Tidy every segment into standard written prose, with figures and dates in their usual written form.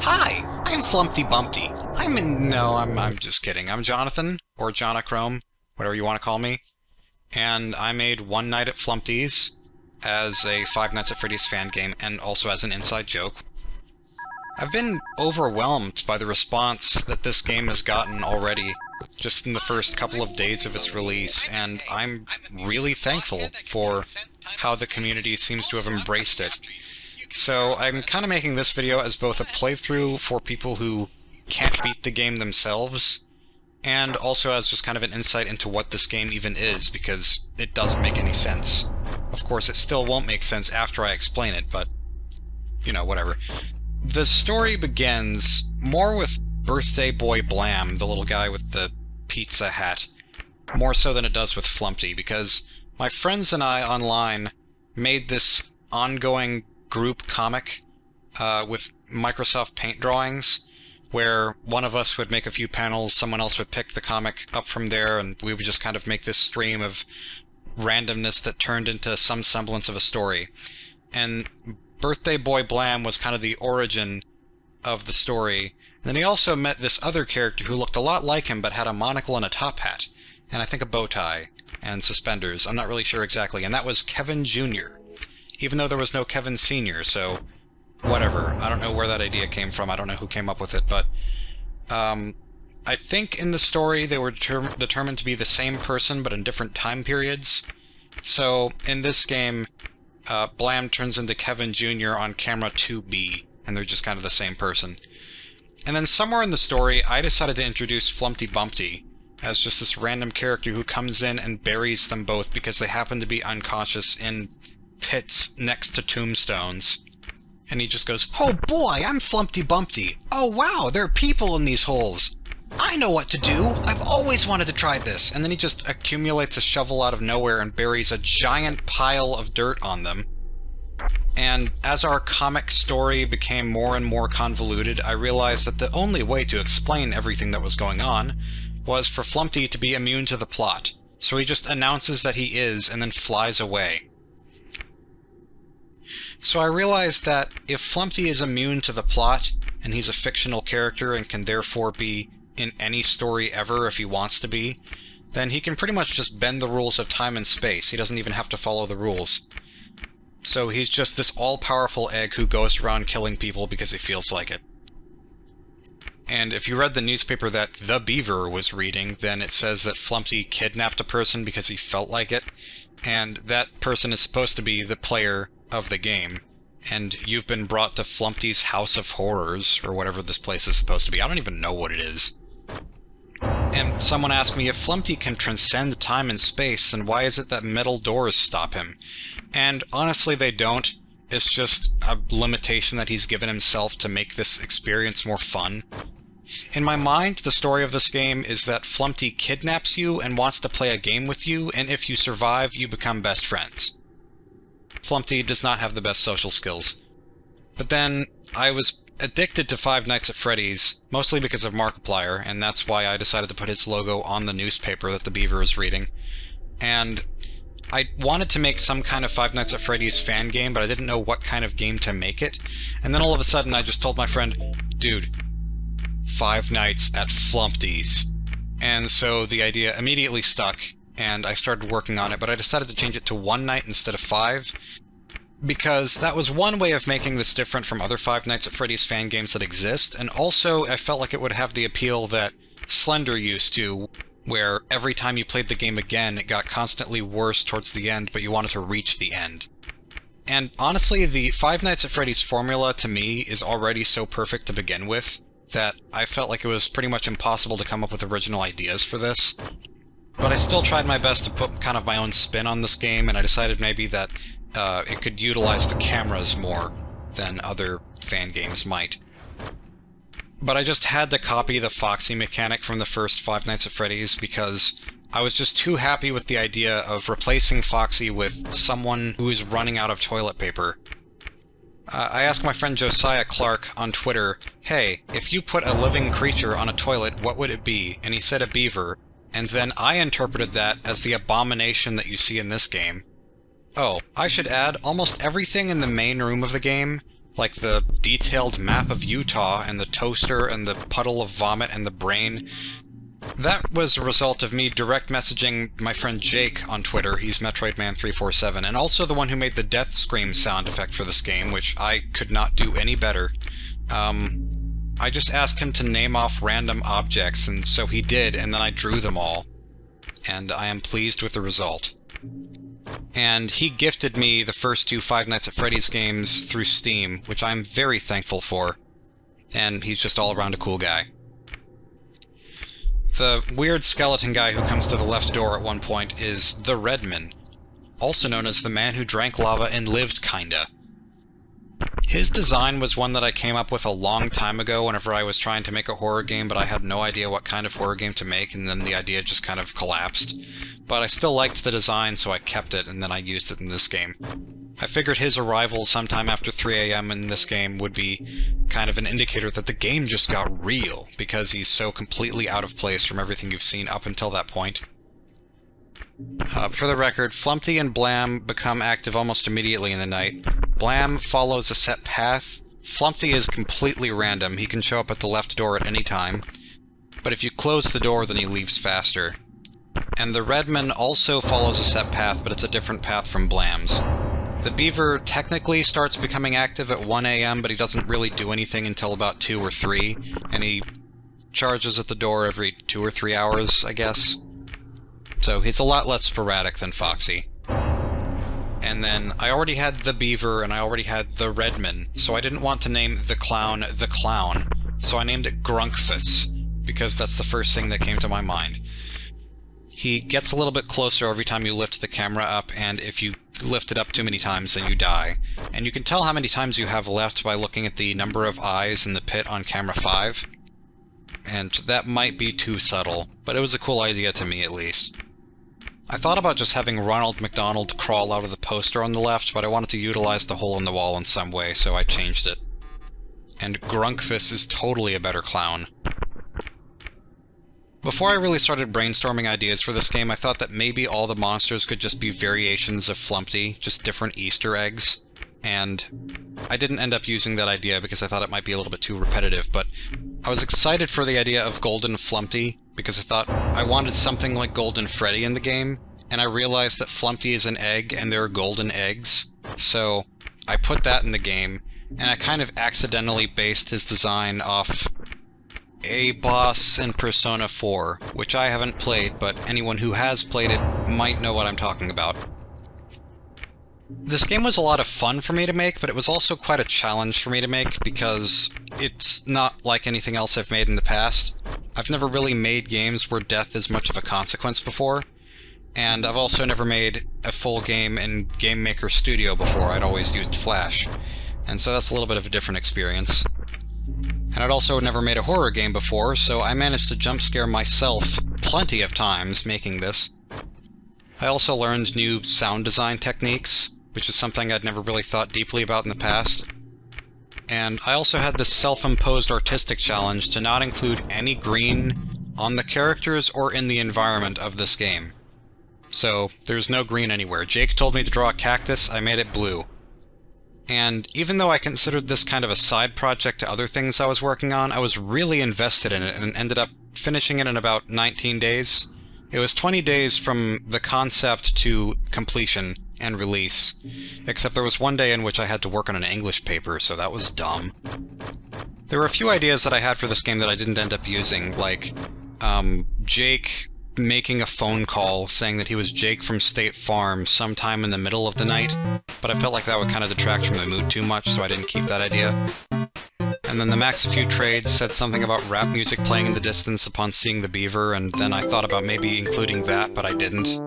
Hi, I'm Flumpty Bumpty. I'm just kidding. I'm Jonathan, or Jonochrome, whatever you want to call me. And I made One Night at Flumpty's as a Five Nights at Freddy's fan game, and also as an inside joke. I've been overwhelmed by the response that this game has gotten already, just in the first couple of days of its release, and I'm really thankful for how the community seems to have embraced it. So I'm kind of making this video as both a playthrough for people who can't beat the game themselves, and also as just kind of an insight into what this game even is, because it doesn't make any sense. Of course, it still won't make sense after I explain it, but, you know, whatever. The story begins more with Birthday Boy Blam, the little guy with the pizza hat, more so than it does with Flumpty, because my friends and I online made this ongoing group comic with Microsoft Paint drawings, where one of us would make a few panels, someone else would pick the comic up from there, and we would just kind of make this stream of randomness that turned into some semblance of a story. And Birthday Boy Blam was kind of the origin of the story. And then he also met this other character who looked a lot like him but had a monocle and a top hat, and I think a bow tie and suspenders. I'm not really sure exactly, and that was Kevin Jr., even though there was no Kevin Sr., so whatever. I don't know where that idea came from, I don't know who came up with it, but I think in the story they were determined to be the same person but in different time periods. So in this game, Blam turns into Kevin Jr. on camera 2B, and they're just kind of the same person. And then somewhere in the story, I decided to introduce Flumpty Bumpty as just this random character who comes in and buries them both because they happen to be unconscious in pits next to tombstones. And he just goes, "Oh boy, I'm Flumpty Bumpty. Oh wow, there are people in these holes. I know what to do. I've always wanted to try this." And then he just accumulates a shovel out of nowhere and buries a giant pile of dirt on them. And as our comic story became more and more convoluted, I realized that the only way to explain everything that was going on was for Flumpty to be immune to the plot. So he just announces that he is, and then flies away. So I realized that if Flumpty is immune to the plot, and he's a fictional character and can therefore be in any story ever if he wants to be, then he can pretty much just bend the rules of time and space. He doesn't even have to follow the rules. So he's just this all-powerful egg who goes around killing people because he feels like it. And if you read the newspaper that The Beaver was reading, then it says that Flumpty kidnapped a person because he felt like it, and that person is supposed to be the player of the game. And you've been brought to Flumpty's House of Horrors, or whatever this place is supposed to be. I don't even know what it is. And someone asked me, if Flumpty can transcend time and space, then why is it that metal doors stop him? And honestly, they don't. It's just a limitation that he's given himself to make this experience more fun. In my mind, the story of this game is that Flumpty kidnaps you and wants to play a game with you, and if you survive, you become best friends. Flumpty does not have the best social skills. But then, I was addicted to Five Nights at Freddy's, mostly because of Markiplier, and that's why I decided to put his logo on the newspaper that the Beaver is reading. And I wanted to make some kind of Five Nights at Freddy's fan game, but I didn't know what kind of game to make it. And then all of a sudden I just told my friend, "Dude, Five Nights at Flumpty's." And so the idea immediately stuck, and I started working on it, but I decided to change it to One Night instead of 5, because that was one way of making this different from other Five Nights at Freddy's fan games that exist, and also I felt like it would have the appeal that Slender used to, where every time you played the game again, it got constantly worse towards the end, but you wanted to reach the end. And honestly, the Five Nights at Freddy's formula, to me, is already so perfect to begin with, that I felt like it was pretty much impossible to come up with original ideas for this. But I still tried my best to put kind of my own spin on this game, and I decided maybe that it could utilize the cameras more than other fan games might. But I just had to copy the Foxy mechanic from the first Five Nights at Freddy's because I was just too happy with the idea of replacing Foxy with someone who is running out of toilet paper. I asked my friend Josiah Clark on Twitter, "Hey, if you put a living creature on a toilet, what would it be?" And he said a beaver. And then I interpreted that as the abomination that you see in this game. Oh, I should add, almost everything in the main room of the game Like the detailed map of Utah, and the toaster, and the puddle of vomit, and the brain. That was a result of me direct messaging my friend Jake on Twitter, he's MetroidMan347, and also the one who made the death scream sound effect for this game, which I could not do any better. I just asked him to name off random objects, and so he did, and then I drew them all. And I am pleased with the result. And he gifted me the first 2 Five Nights at Freddy's games through Steam, which I'm very thankful for. And he's just all around a cool guy. The weird skeleton guy who comes to the left door at one point is the Redman, also known as the man who drank lava and lived, kinda. His design was one that I came up with a long time ago whenever I was trying to make a horror game, but I had no idea what kind of horror game to make, and then the idea just kind of collapsed. But I still liked the design, so I kept it, and then I used it in this game. I figured his arrival sometime after 3 AM in this game would be kind of an indicator that the game just got real, because he's so completely out of place from everything you've seen up until that point. For the record, Flumpty and Blam become active almost immediately in the night. Blam follows a set path. Flumpty is completely random. He can show up at the left door at any time. But if you close the door, then he leaves faster. And the Redman also follows a set path, but it's a different path from Blam's. The Beaver technically starts becoming active at 1 AM, but he doesn't really do anything until about 2 or 3, and he charges at the door every 2 or 3 hours, I guess. So he's a lot less sporadic than Foxy. And then I already had the Beaver, and I already had the Redman, so I didn't want to name the Clown, so I named it Grunkfus, because that's the first thing that came to my mind. He gets a little bit closer every time you lift the camera up, and if you lift it up too many times, then you die. And you can tell how many times you have left by looking at the number of eyes in the pit on camera 5. And that might be too subtle, but it was a cool idea to me at least. I thought about just having Ronald McDonald crawl out of the poster on the left, but I wanted to utilize the hole in the wall in some way, so I changed it. And Grunkfus is totally a better clown. Before I really started brainstorming ideas for this game, I thought that maybe all the monsters could just be variations of Flumpty, just different Easter eggs. And I didn't end up using that idea because I thought it might be a little bit too repetitive, but I was excited for the idea of Golden Flumpty, because I thought I wanted something like Golden Freddy in the game, and I realized that Flumpty is an egg and there are golden eggs, so I put that in the game, and I kind of accidentally based his design off a boss in Persona 4, which I haven't played, but anyone who has played it might know what I'm talking about. This game was a lot of fun for me to make, but it was also quite a challenge for me to make, because it's not like anything else I've made in the past. I've never really made games where death is much of a consequence before, and I've also never made a full game in Game Maker Studio before. I'd always used Flash, and so that's a little bit of a different experience. And I'd also never made a horror game before, so I managed to jump scare myself plenty of times making this. I also learned new sound design techniques, which is something I'd never really thought deeply about in the past. And I also had this self-imposed artistic challenge to not include any green on the characters or in the environment of this game. So, there's no green anywhere. Jake told me to draw a cactus, I made it blue. And even though I considered this kind of a side project to other things I was working on, I was really invested in it and ended up finishing it in about 19 days. It was 20 days from the concept to completion and release, except there was one day in which I had to work on an English paper, so that was dumb. There were a few ideas that I had for this game that I didn't end up using, like Jake making a phone call saying that he was Jake from State Farm sometime in the middle of the night, but I felt like that would kind of detract from the mood too much, so I didn't keep that idea. And then the Max a Few Trades said something about rap music playing in the distance upon seeing the beaver, and then I thought about maybe including that, but I didn't.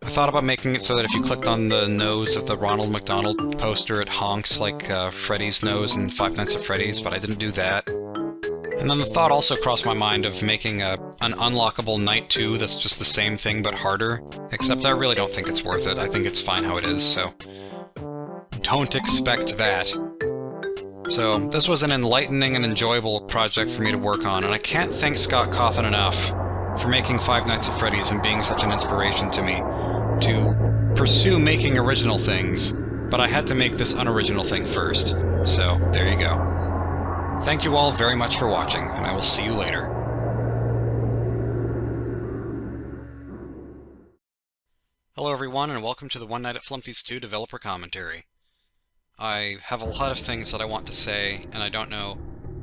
I thought about making it so that if you clicked on the nose of the Ronald McDonald poster, it honks like Freddy's nose in Five Nights at Freddy's, but I didn't do that. And then the thought also crossed my mind of making an unlockable Night 2 that's just the same thing but harder, except I really don't think it's worth it. I think it's fine how it is, so don't expect that. So this was an enlightening and enjoyable project for me to work on, and I can't thank Scott Cawthon enough for making Five Nights at Freddy's and being such an inspiration to me to pursue making original things, but I had to make this unoriginal thing first. So, there you go. Thank you all very much for watching, and I will see you later. Hello everyone, and welcome to the One Night at Flumpty's 2 developer commentary. I have a lot of things that I want to say, and I don't know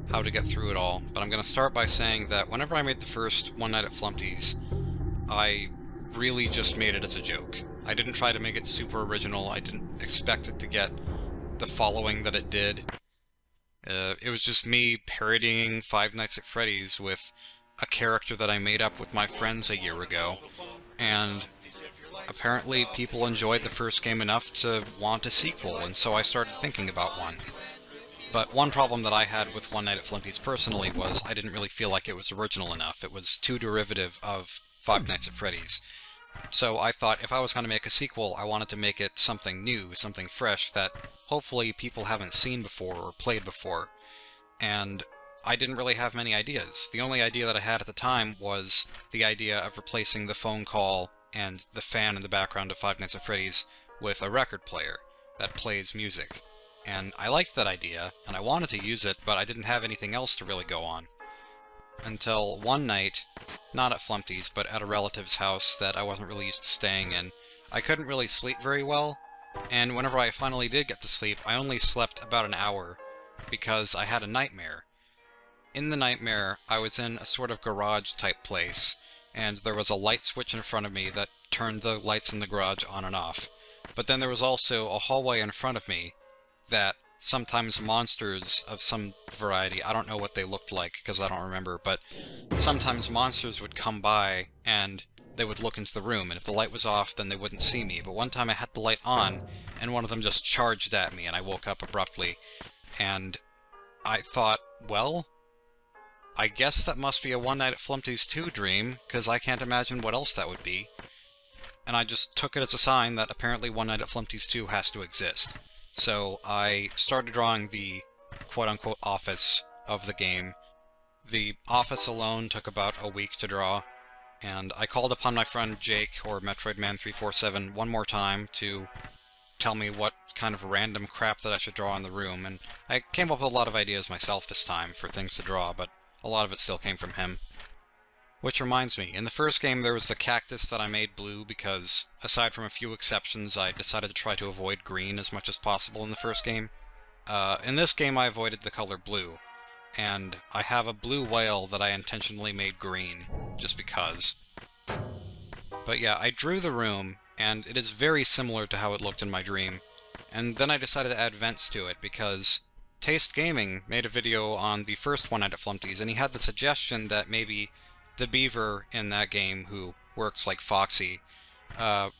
how to get through it all, but I'm going to start by saying that whenever I made the first One Night at Flumpty's, I really just made it as a joke. I didn't try to make it super original, I didn't expect it to get the following that it did. It was just me parodying Five Nights at Freddy's with a character that I made up with my friends a year ago, and apparently people enjoyed the first game enough to want a sequel, and so I started thinking about one. But one problem that I had with One Night at Flumpty's personally was I didn't really feel like it was original enough. It was too derivative of Five Nights at Freddy's. So I thought if I was going to make a sequel, I wanted to make it something new, something fresh that hopefully people haven't seen before or played before. And I didn't really have many ideas. The only idea that I had at the time was the idea of replacing the phone call and the fan in the background of Five Nights at Freddy's with a record player that plays music. And I liked that idea, and I wanted to use it, but I didn't have anything else to really go on. Until one night, not at Flumpty's, but at a relative's house that I wasn't really used to staying in, I couldn't really sleep very well, and whenever I finally did get to sleep, I only slept about an hour, because I had a nightmare. In the nightmare, I was in a sort of garage-type place, and there was a light switch in front of me that turned the lights in the garage on and off. But then there was also a hallway in front of me that sometimes monsters of some variety, I don't know what they looked like because I don't remember, but sometimes monsters would come by and they would look into the room, and if the light was off then they wouldn't see me. But one time I had the light on and one of them just charged at me and I woke up abruptly, and I thought, well, I guess that must be a One Night at Flumpty's 2 dream, because I can't imagine what else that would be. And I just took it as a sign that apparently One Night at Flumpty's 2 has to exist. So I started drawing the quote-unquote office of the game. The office alone took about a week to draw, and I called upon my friend Jake, or MetroidMan347, one more time to tell me what kind of random crap that I should draw in the room, and I came up with a lot of ideas myself this time for things to draw, but a lot of it still came from him. Which reminds me, in the first game there was the cactus that I made blue because, aside from a few exceptions, I decided to try to avoid green as much as possible in the first game. In this game I avoided the color blue, and I have a blue whale that I intentionally made green, just because. But yeah, I drew the room, and it is very similar to how it looked in my dream, and then I decided to add vents to it because Taste Gaming made a video on the first One Night at Flumpty's, and he had the suggestion that maybe the beaver in that game, who works like Foxy, it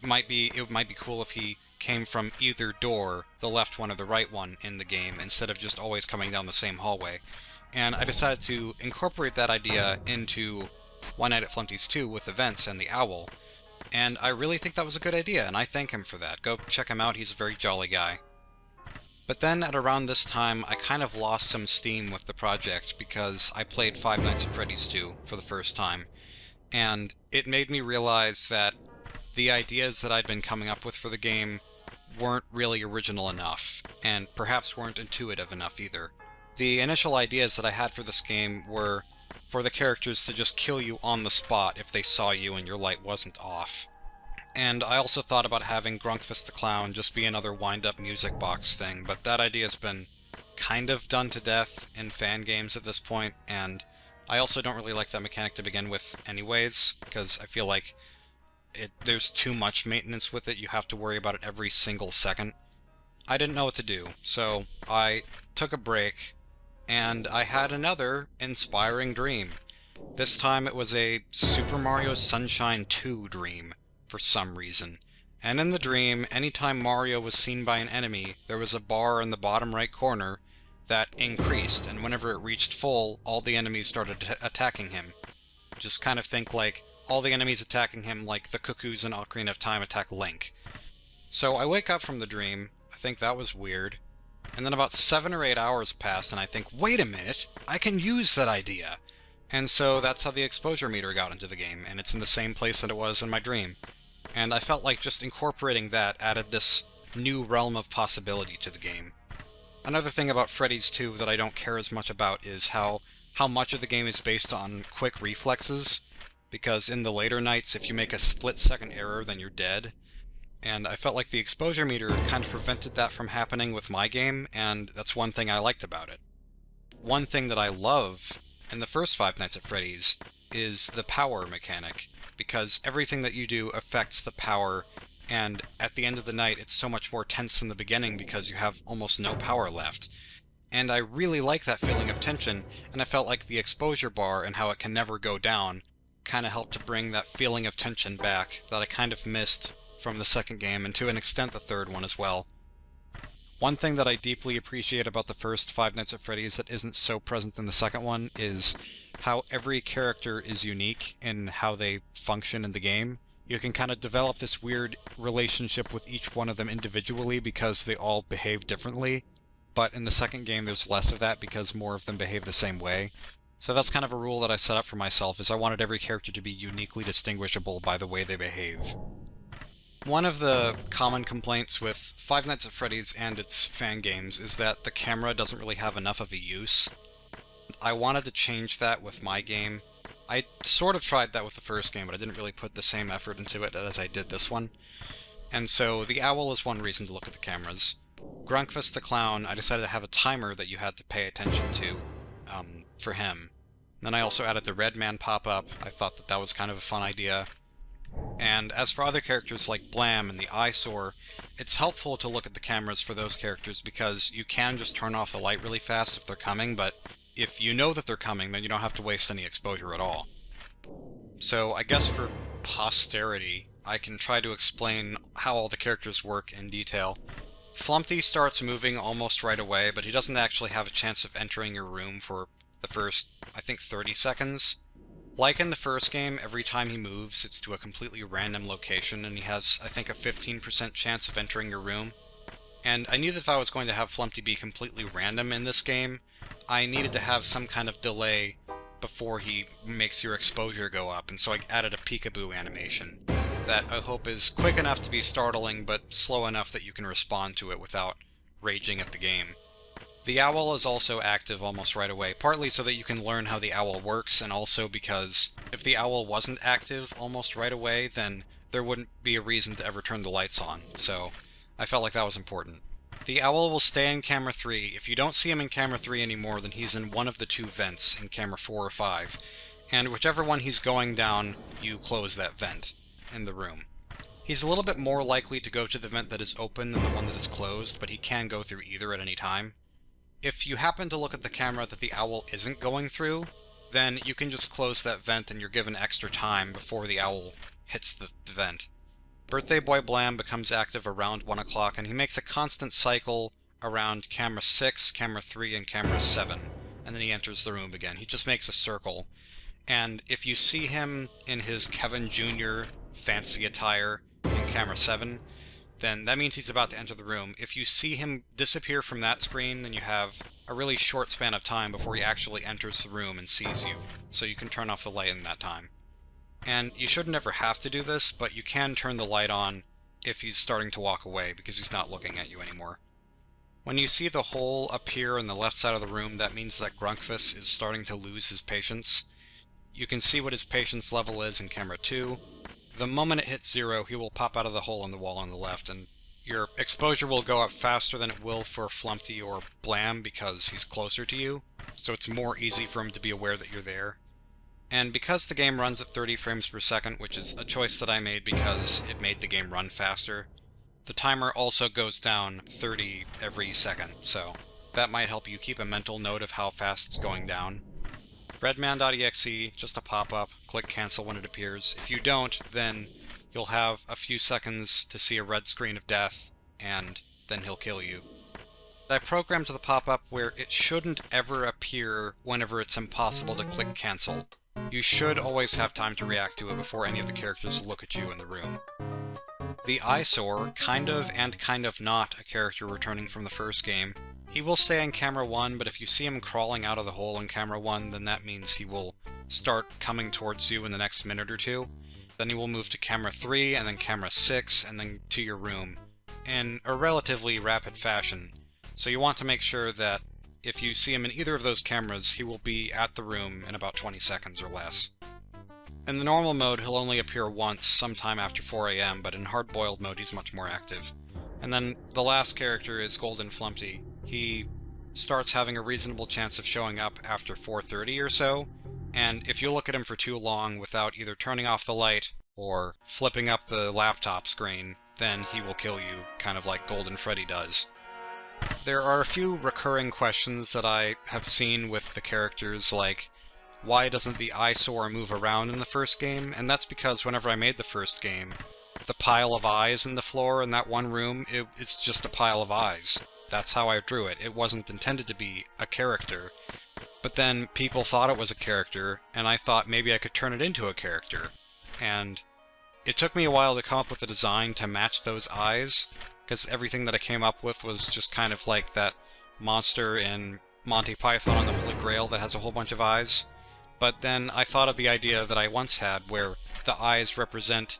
might be cool if he came from either door, the left one or the right one, in the game, instead of just always coming down the same hallway. And I decided to incorporate that idea into One Night at Flumpty's 2 with the vents and the owl, and I really think that was a good idea, and I thank him for that. Go check him out, he's a very jolly guy. But then, at around this time, I kind of lost some steam with the project because I played Five Nights at Freddy's 2 for the first time, and it made me realize that the ideas that I'd been coming up with for the game weren't really original enough, and perhaps weren't intuitive enough either. The initial ideas that I had for this game were for the characters to just kill you on the spot if they saw you and your light wasn't off. And I also thought about having Grunkfist the Clown just be another wind-up music box thing, but that idea's been kind of done to death in fan games at this point, and I also don't really like that mechanic to begin with anyways, because I feel like there's too much maintenance with it. You have to worry about it every single second. I didn't know what to do, so I took a break, and I had another inspiring dream. This time it was a Super Mario Sunshine 2 dream, for some reason. And in the dream, anytime Mario was seen by an enemy, there was a bar in the bottom right corner that increased, and whenever it reached full, all the enemies started attacking him. Just kind of think like all the enemies attacking him like the cuckoos in Ocarina of Time attack Link. So I wake up from the dream, I think that was weird, and then about 7 or 8 hours pass, and I think, wait a minute, I can use that idea! And so that's how the exposure meter got into the game, and it's in the same place that it was in my dream. And I felt like just incorporating that added this new realm of possibility to the game. Another thing about Freddy's 2 that I don't care as much about is how much of the game is based on quick reflexes, because in the later nights, if you make a split-second error, then you're dead. And I felt like the exposure meter kind of prevented that from happening with my game, and that's one thing I liked about it. One thing that I love in the first Five Nights at Freddy's is the power mechanic, because everything that you do affects the power, and at the end of the night it's so much more tense than the beginning because you have almost no power left. And I really like that feeling of tension, and I felt like the exposure bar and how it can never go down kind of helped to bring that feeling of tension back that I kind of missed from the second game, and to an extent the third one as well. One thing that I deeply appreciate about the first Five Nights at Freddy's that isn't so present in the second one is how every character is unique in how they function in the game. You can kind of develop this weird relationship with each one of them individually because they all behave differently, but in the second game there's less of that because more of them behave the same way. So that's kind of a rule that I set up for myself, is I wanted every character to be uniquely distinguishable by the way they behave. One of the common complaints with Five Nights at Freddy's and its fan games is that the camera doesn't really have enough of a use. I wanted to change that with my game. I sort of tried that with the first game, but I didn't really put the same effort into it as I did this one. And so the owl is one reason to look at the cameras. Grunkfist the Clown, I decided to have a timer that you had to pay attention to for him. Then I also added the Red Man pop-up. I thought that was kind of a fun idea. And as for other characters like Blam and the Eyesore, it's helpful to look at the cameras for those characters because you can just turn off the light really fast if they're coming, but if you know that they're coming, then you don't have to waste any exposure at all. So I guess for posterity, I can try to explain how all the characters work in detail. Flumpty starts moving almost right away, but he doesn't actually have a chance of entering your room for the first, I think, 30 seconds. Like in the first game, every time he moves, it's to a completely random location, and he has, I think, a 15% chance of entering your room. And I knew that if I was going to have Flumpty be completely random in this game, I needed to have some kind of delay before he makes your exposure go up, and so I added a peekaboo animation that I hope is quick enough to be startling, but slow enough that you can respond to it without raging at the game. The owl is also active almost right away, partly so that you can learn how the owl works, and also because if the owl wasn't active almost right away, then there wouldn't be a reason to ever turn the lights on, so I felt like that was important. The owl will stay in camera 3. If you don't see him in camera 3 anymore, then he's in one of the two vents in camera 4 or 5, and whichever one he's going down, you close that vent in the room. He's a little bit more likely to go to the vent that is open than the one that is closed, but he can go through either at any time. If you happen to look at the camera that the owl isn't going through, then you can just close that vent and you're given extra time before the owl hits the vent. Birthday Boy Blam becomes active around 1 o'clock, and he makes a constant cycle around camera 6, camera 3, and camera 7, and then he enters the room again. He just makes a circle, and if you see him in his Kevin Jr. fancy attire in camera 7, then that means he's about to enter the room. If you see him disappear from that screen, then you have a really short span of time before he actually enters the room and sees you, so you can turn off the light in that time. And you should never have to do this, but you can turn the light on if he's starting to walk away, because he's not looking at you anymore. When you see the hole appear on the left side of the room, that means that Grunkfist is starting to lose his patience. You can see what his patience level is in camera 2. The moment it hits 0, he will pop out of the hole in the wall on the left, and your exposure will go up faster than it will for Flumpty or Blam because he's closer to you, so it's more easy for him to be aware that you're there. And because the game runs at 30 frames per second, which is a choice that I made because it made the game run faster, the timer also goes down 30 every second, so that might help you keep a mental note of how fast it's going down. Redman.exe, just a pop-up, click cancel when it appears. If you don't, then you'll have a few seconds to see a red screen of death, and then he'll kill you. I programmed the pop-up where it shouldn't ever appear whenever it's impossible to click cancel. You should always have time to react to it before any of the characters look at you in the room. The Eyesore, kind of and kind of not a character returning from the first game. He will stay in camera 1, but if you see him crawling out of the hole in camera 1, then that means he will start coming towards you in the next minute or two. Then he will move to camera 3, and then camera 6, and then to your room, in a relatively rapid fashion. So you want to make sure that if you see him in either of those cameras, he will be at the room in about 20 seconds or less. In the normal mode, he'll only appear once, sometime after 4 AM, but in hard-boiled mode he's much more active. And then the last character is Golden Flumpty. He starts having a reasonable chance of showing up after 4:30 or so, and if you look at him for too long without either turning off the light or flipping up the laptop screen, then he will kill you, kind of like Golden Freddy does. There are a few recurring questions that I have seen with the characters, like, why doesn't the eyesore move around in the first game? And that's because whenever I made the first game, the pile of eyes in the floor in that one room, it's just a pile of eyes. That's how I drew it. It wasn't intended to be a character. But then people thought it was a character, and I thought maybe I could turn it into a character. And it took me a while to come up with a design to match those eyes, because everything that I came up with was just kind of like that monster in Monty Python on the Holy Grail that has a whole bunch of eyes. But then I thought of the idea that I once had, where the eyes represent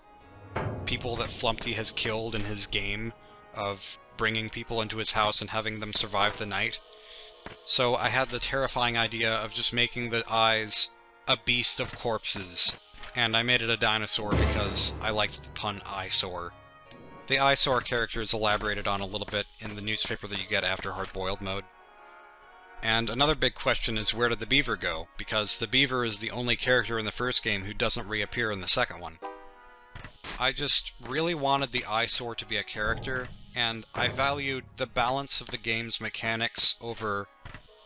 people that Flumpty has killed in his game of bringing people into his house and having them survive the night. So I had the terrifying idea of just making the eyes a beast of corpses, and I made it a dinosaur because I liked the pun eyesore. The eyesore character is elaborated on a little bit in the newspaper that you get after hard-boiled mode. And another big question is, where did the beaver go? Because the beaver is the only character in the first game who doesn't reappear in the second one. I just really wanted the eyesore to be a character, and I valued the balance of the game's mechanics over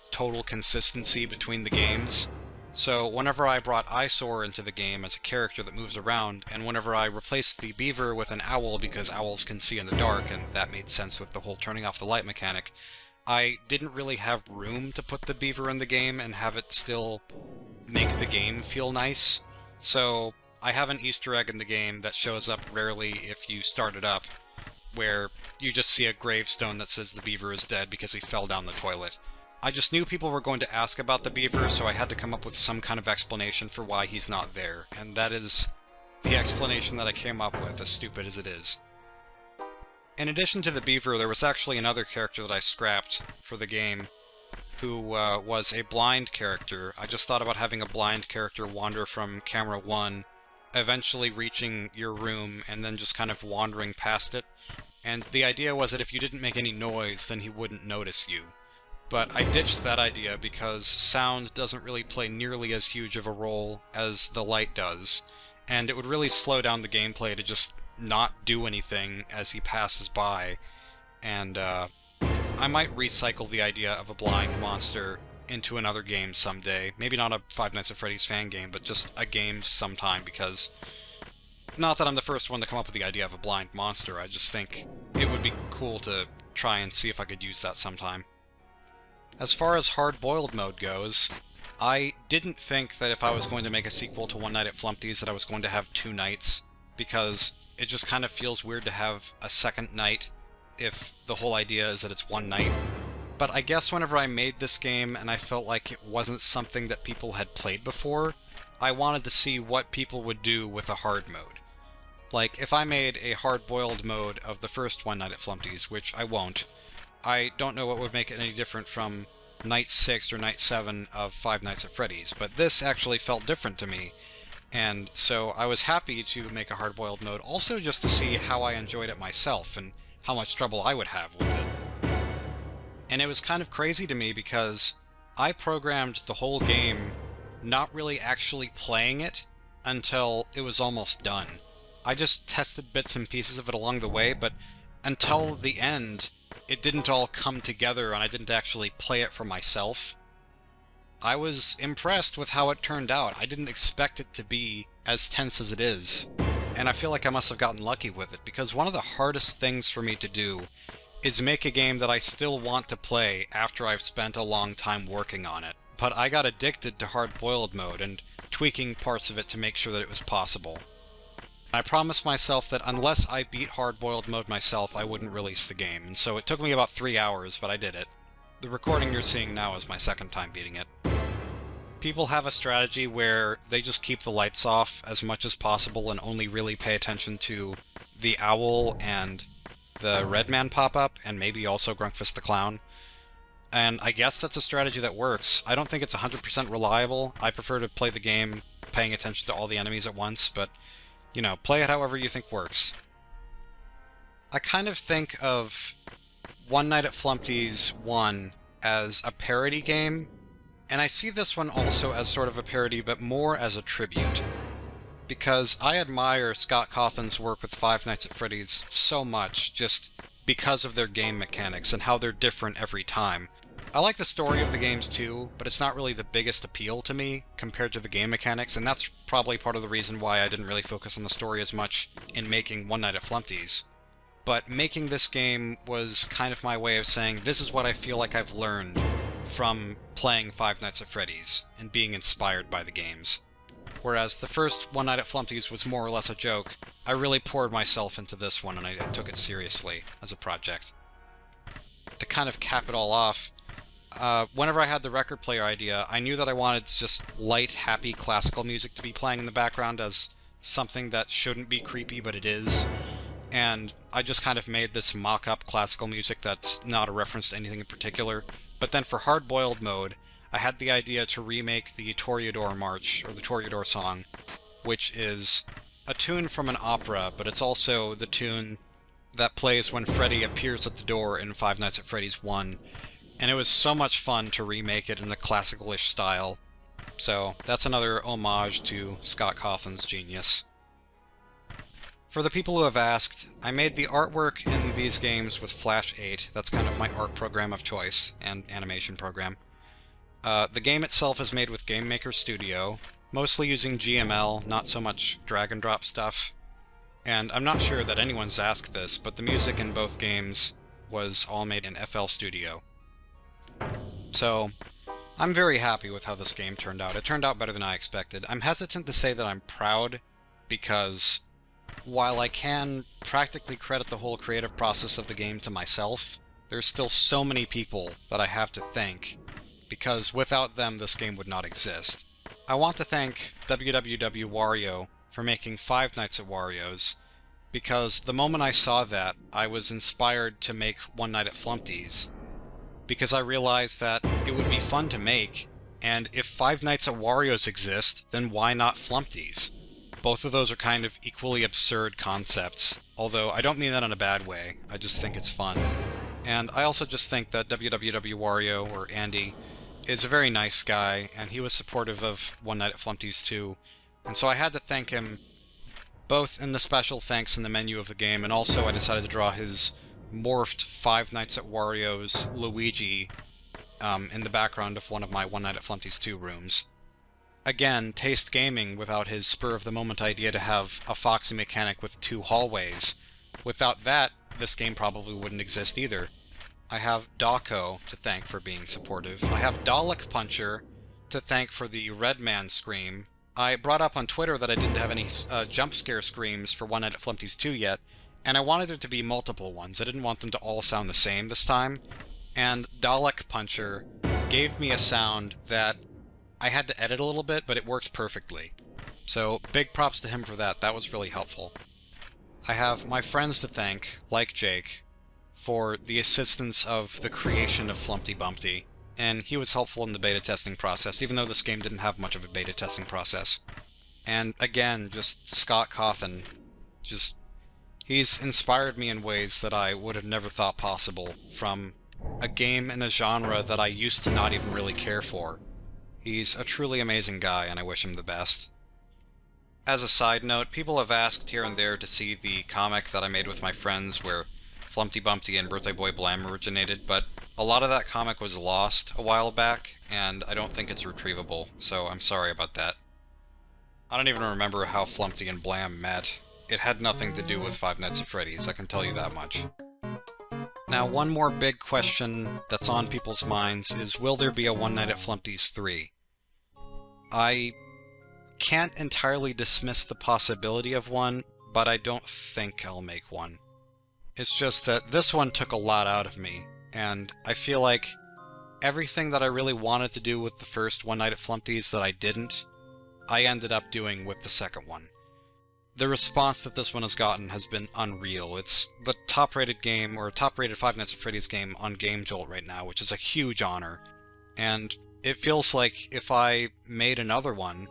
total consistency between the games. So whenever I brought eyesore into the game as a character that moves around, and whenever I replaced the beaver with an owl because owls can see in the dark, and that made sense with the whole turning off the light mechanic, I didn't really have room to put the beaver in the game and have it still make the game feel nice. So I have an Easter egg in the game that shows up rarely if you start it up, where you just see a gravestone that says the beaver is dead because he fell down the toilet. I just knew people were going to ask about the beaver, so I had to come up with some kind of explanation for why he's not there, and that is the explanation that I came up with, as stupid as it is. In addition to the beaver, there was actually another character that I scrapped for the game, who was a blind character. I just thought about having a blind character wander from camera 1, eventually reaching your room, and then just kind of wandering past it. And the idea was that if you didn't make any noise, then he wouldn't notice you. But I ditched that idea because sound doesn't really play nearly as huge of a role as the light does, and it would really slow down the gameplay to just not do anything as he passes by, and I might recycle the idea of a blind monster into another game someday. Maybe not a Five Nights at Freddy's fan game, but just a game sometime, because not that I'm the first one to come up with the idea of a blind monster, I just think it would be cool to try and see if I could use that sometime. As far as hard-boiled mode goes, I didn't think that if I was going to make a sequel to One Night at Flumpty's that I was going to have 2 nights, because it just kind of feels weird to have a second night if the whole idea is that it's one night. But I guess whenever I made this game and I felt like it wasn't something that people had played before, I wanted to see what people would do with a hard mode. Like, if I made a hard-boiled mode of the first One Night at Flumpty's, which I won't, I don't know what would make it any different from Night 6 or Night 7 of Five Nights at Freddy's, but this actually felt different to me. And so I was happy to make a hard-boiled mode, also just to see how I enjoyed it myself, and how much trouble I would have with it. And it was kind of crazy to me because I programmed the whole game not really actually playing it until it was almost done. I just tested bits and pieces of it along the way, but until the end, it didn't all come together and I didn't actually play it for myself. I was impressed with how it turned out. I didn't expect it to be as tense as it is, and I feel like I must have gotten lucky with it, because one of the hardest things for me to do is make a game that I still want to play after I've spent a long time working on it. But I got addicted to hard-boiled mode and tweaking parts of it to make sure that it was possible. I promised myself that unless I beat hard-boiled mode myself, I wouldn't release the game, and so it took me about 3 hours, but I did it. The recording you're seeing now is my second time beating it. People have a strategy where they just keep the lights off as much as possible and only really pay attention to the owl and the red man pop-up, and maybe also Grunkfist the Clown. And I guess that's a strategy that works. I don't think it's 100% reliable. I prefer to play the game paying attention to all the enemies at once, but, you know, play it however you think works. I kind of think of One Night at Flumpty's 1 as a parody game, and I see this one also as sort of a parody, but more as a tribute. Because I admire Scott Cawthon's work with Five Nights at Freddy's so much, just because of their game mechanics and how they're different every time. I like the story of the games too, but it's not really the biggest appeal to me compared to the game mechanics, and that's probably part of the reason why I didn't really focus on the story as much in making One Night at Flumpty's. But making this game was kind of my way of saying, this is what I feel like I've learned from playing Five Nights at Freddy's and being inspired by the games. Whereas the first One Night at Flumpty's was more or less a joke, I really poured myself into this one and I took it seriously as a project. To kind of cap it all off, whenever I had the record player idea, I knew that I wanted just light, happy classical music to be playing in the background as something that shouldn't be creepy, but it is. And I just kind of made this mock-up classical music that's not a reference to anything in particular. But then for hard-boiled mode, I had the idea to remake the Toreador March, or the Toreador song, which is a tune from an opera, but it's also the tune that plays when Freddy appears at the door in Five Nights at Freddy's 1. And it was so much fun to remake it in a classical-ish style. So that's another homage to Scott Cawthon's genius. For the people who have asked, I made the artwork in these games with Flash 8. That's kind of my art program of choice, and animation program. The game itself is made with Game Maker Studio, mostly using GML, not so much drag and drop stuff. And I'm not sure that anyone's asked this, but the music in both games was all made in FL Studio. So, I'm very happy with how this game turned out. It turned out better than I expected. I'm hesitant to say that I'm proud, because while I can practically credit the whole creative process of the game to myself, there's still so many people that I have to thank, because without them this game would not exist. I want to thank www.wario for making Five Nights at Wario's, because the moment I saw that, I was inspired to make One Night at Flumpty's, because I realized that it would be fun to make, and if Five Nights at Wario's exist, then why not Flumpty's? Both of those are kind of equally absurd concepts, although I don't mean that in a bad way, I just think it's fun. And I also just think that www.wario, or Andy, is a very nice guy, and he was supportive of One Night at Flumpty's too, and so I had to thank him both in the special thanks in the menu of the game, and also I decided to draw his morphed Five Nights at Wario's Luigi in the background of one of my One Night at Flumpty's 2 rooms. Again, taste gaming without his spur-of-the-moment idea to have a foxy mechanic with 2 hallways. Without that, this game probably wouldn't exist either. I have Dawko to thank for being supportive. I have Dalek Puncher to thank for the Red Man scream. I brought up on Twitter that I didn't have any jump scare screams for One Night at Flumpty's 2 yet, and I wanted there to be multiple ones. I didn't want them to all sound the same this time. And Dalek Puncher gave me a sound that I had to edit a little bit, but it worked perfectly. So big props to him for that. That was really helpful. I have my friends to thank, like Jake, for the assistance of the creation of Flumpty Bumpty, and he was helpful in the beta testing process, even though this game didn't have much of a beta testing process. And again, just Scott Cawthon, he's inspired me in ways that I would have never thought possible, from a game in a genre that I used to not even really care for. He's a truly amazing guy, and I wish him the best. As a side note, people have asked here and there to see the comic that I made with my friends where Flumpty Bumpty and Birthday Boy Blam originated, but a lot of that comic was lost a while back, and I don't think it's retrievable, so I'm sorry about that. I don't even remember how Flumpty and Blam met. It had nothing to do with Five Nights at Freddy's, I can tell you that much. Now, one more big question that's on people's minds is, will there be a One Night at Flumpty's 3? I can't entirely dismiss the possibility of one, but I don't think I'll make one. It's just that this one took a lot out of me, and I feel like everything that I really wanted to do with the first One Night at Flumpty's that I didn't, I ended up doing with the second one. the response that this one has gotten has been unreal. It's the top-rated game, or top-rated Five Nights at Freddy's game on GameJolt right now, which is a huge honor. And it feels like if I made another one,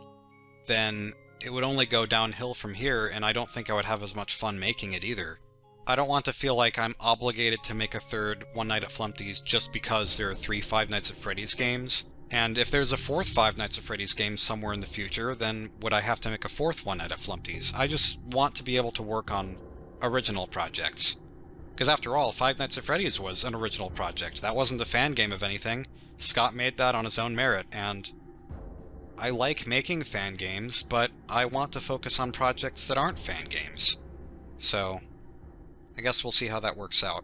then it would only go downhill from here, and I don't think I would have as much fun making it either. I don't want to feel like I'm obligated to make a third One Night at Flumpty's just because there are 3 Five Nights at Freddy's games. And if there's a 4th Five Nights at Freddy's game somewhere in the future, then would I have to make a 4th One Night at Flumpty's? I just want to be able to work on original projects. Because after all, Five Nights at Freddy's was an original project. That wasn't a fan game of anything. Scott made that on his own merit, and I like making fan games, but I want to focus on projects that aren't fan games. So I guess we'll see how that works out.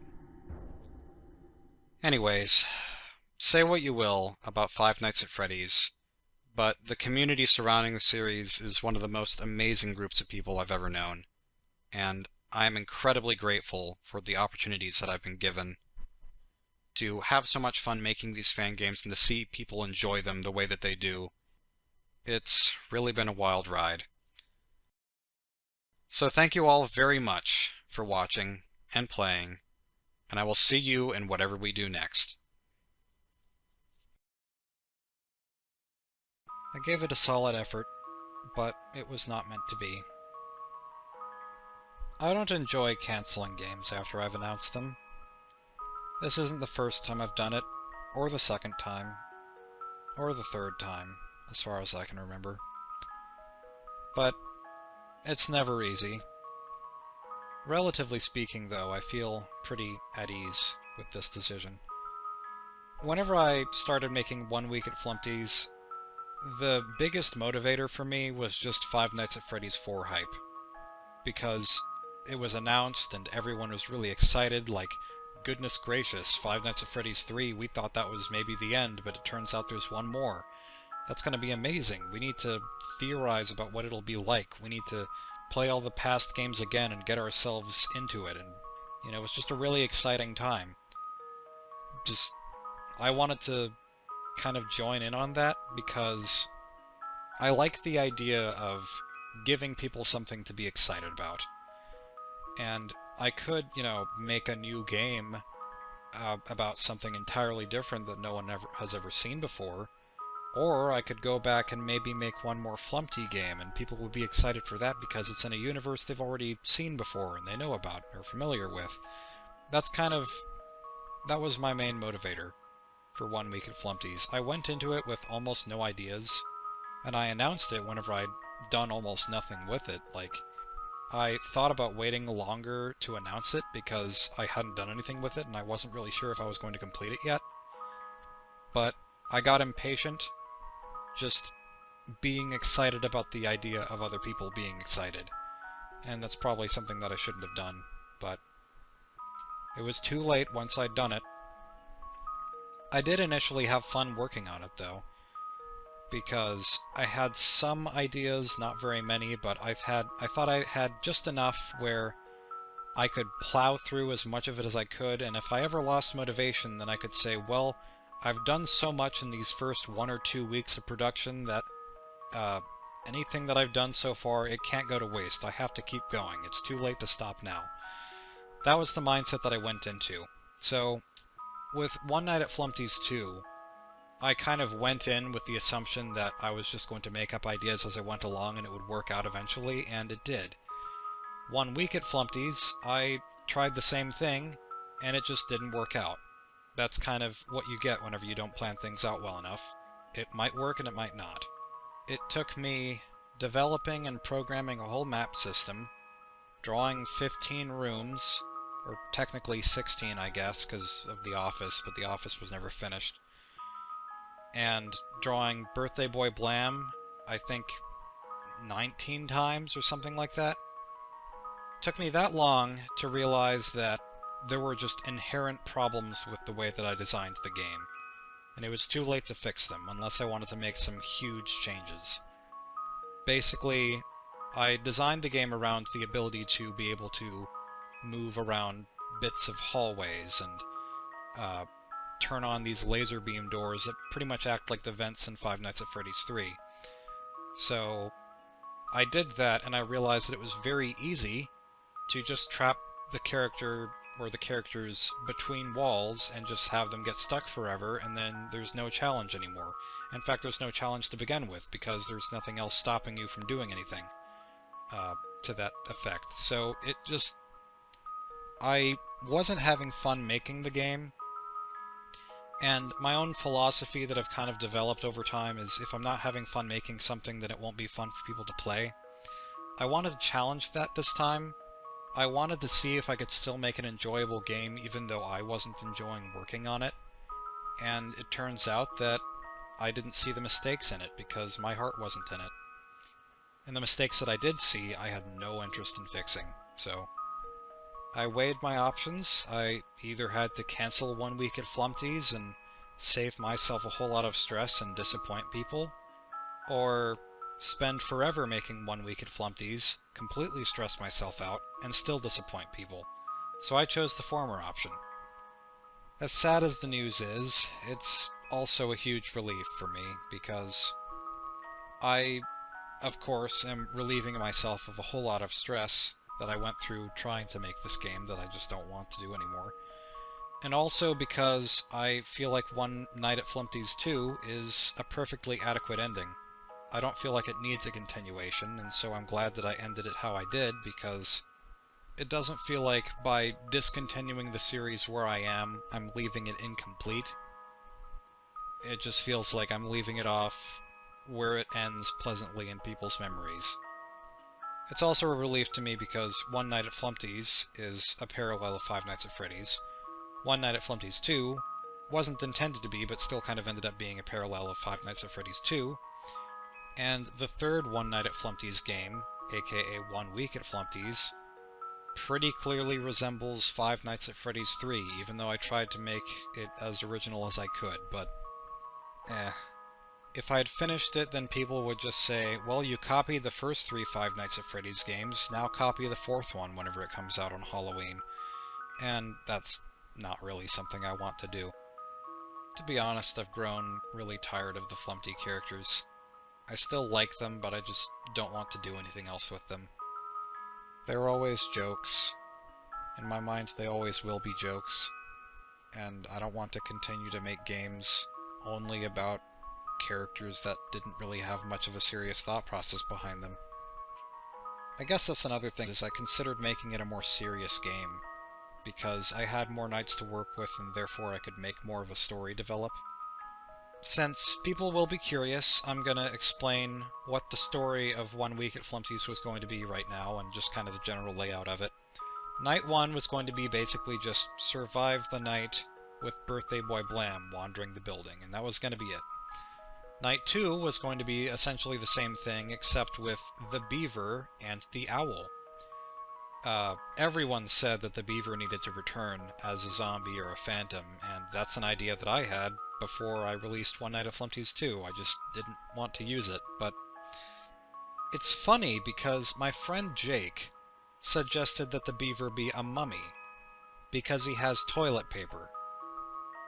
Anyways, say what you will about Five Nights at Freddy's, but the community surrounding the series is one of the most amazing groups of people I've ever known, and I am incredibly grateful for the opportunities that I've been given to have so much fun making these fan games and to see people enjoy them the way that they do. It's really been a wild ride. So thank you all very much for watching and playing, and I will see you in whatever we do next. I gave it a solid effort, but it was not meant to be. I don't enjoy canceling games after I've announced them. This isn't the first time I've done it, or the second time, or the third time, as far as I can remember. But it's never easy. Relatively speaking, though, I feel pretty at ease with this decision. Whenever I started making One Week at Flumpty's, the biggest motivator for me was just Five Nights at Freddy's 4 hype. Because it was announced and everyone was really excited, like, goodness gracious, Five Nights at Freddy's 3, we thought that was maybe the end, but it turns out there's one more. That's going to be amazing. We need to theorize about what it'll be like. We need to play all the past games again and get ourselves into it. And, you know, it was just a really exciting time. I wanted to kind of join in on that because I like the idea of giving people something to be excited about. And I could, you know, make a new game about something entirely different that no one has ever seen before. Or I could go back and maybe make one more Flumpty game, and people would be excited for that because it's in a universe they've already seen before and they know about or are familiar with. That was my main motivator for 1 Week at Flumpty's. I went into it with almost no ideas, and I announced it whenever I'd done almost nothing with it. Like, I thought about waiting longer to announce it because I hadn't done anything with it and I wasn't really sure if I was going to complete it yet. But I got impatient just being excited about the idea of other people being excited. And that's probably something that I shouldn't have done, but it was too late once I'd done it. I did initially have fun working on it, though, because I had some ideas, not very many, but I thought I had just enough where I could plow through as much of it as I could, and if I ever lost motivation, then I could say, well, I've done so much in these first 1 or 2 weeks of production that anything that I've done so far, it can't go to waste. I have to keep going. It's too late to stop now. That was the mindset that I went into. So, with One Night at Flumpty's 2, I kind of went in with the assumption that I was just going to make up ideas as I went along and it would work out eventually, and it did. 1 Week at Flumpty's, I tried the same thing, and it just didn't work out. That's kind of what you get whenever you don't plan things out well enough. It might work and it might not. It took me developing and programming a whole map system, drawing 15 rooms, or technically 16, I guess, because of the office, but the office was never finished, and drawing Birthday Boy Blam, I think 19 times or something like that. It took me that long to realize that there were just inherent problems with the way that I designed the game, and it was too late to fix them unless I wanted to make some huge changes. Basically, I designed the game around the ability to be able to move around bits of hallways and turn on these laser beam doors that pretty much act like the vents in Five Nights at Freddy's 3. So I did that, and I realized that it was very easy to just trap the character or the characters between walls and just have them get stuck forever, and then there's no challenge anymore. In fact, there's no challenge to begin with, because there's nothing else stopping you from doing anything to that effect. So it just... I wasn't having fun making the game, and my own philosophy that I've kind of developed over time is if I'm not having fun making something, then it won't be fun for people to play. I wanted to challenge that this time. I wanted to see if I could still make an enjoyable game even though I wasn't enjoying working on it, and it turns out that I didn't see the mistakes in it because my heart wasn't in it. And the mistakes that I did see, I had no interest in fixing, so... I weighed my options. I either had to cancel 1 week at Flumpty's and save myself a whole lot of stress and disappoint people, or spend forever making 1 week at Flumpty's, completely stress myself out, and still disappoint people. So I chose the former option. As sad as the news is, it's also a huge relief for me, because I, of course, am relieving myself of a whole lot of stress that I went through trying to make this game that I just don't want to do anymore. And also because I feel like One Night at Flumpty's 2 is a perfectly adequate ending. I don't feel like it needs a continuation, and so I'm glad that I ended it how I did, because it doesn't feel like by discontinuing the series where I am, I'm leaving it incomplete. It just feels like I'm leaving it off where it ends pleasantly in people's memories. It's also a relief to me because One Night at Flumpty's is a parallel of Five Nights at Freddy's. One Night at Flumpty's 2 wasn't intended to be, but still kind of ended up being a parallel of Five Nights at Freddy's 2. And the third One Night at Flumpty's game, aka 1 Week at Flumpty's, pretty clearly resembles Five Nights at Freddy's 3, even though I tried to make it as original as I could, but... If I had finished it, then people would just say, well, you copied the first 3 Five Nights at Freddy's games, now copy the 4th one whenever it comes out on Halloween. And that's not really something I want to do. To be honest, I've grown really tired of the Flumpty characters. I still like them, but I just don't want to do anything else with them. They're always jokes. In my mind, they always will be jokes. And I don't want to continue to make games only about characters that didn't really have much of a serious thought process behind them. I guess that's another thing, is I considered making it a more serious game, because I had more nights to work with and therefore I could make more of a story develop. Since people will be curious, I'm gonna explain what the story of 1 Week at Flumpty's was going to be right now, and just kind of the general layout of it. Night 1 was going to be basically just survive the night with Birthday Boy Blam wandering the building, and that was going to be it. Night 2 was going to be essentially the same thing, except with the beaver and the owl. Everyone said that the beaver needed to return as a zombie or a phantom, and that's an idea that I had before I released One Night at Flumpty's 2. I just didn't want to use it, but... It's funny because my friend Jake suggested that the beaver be a mummy, because he has toilet paper.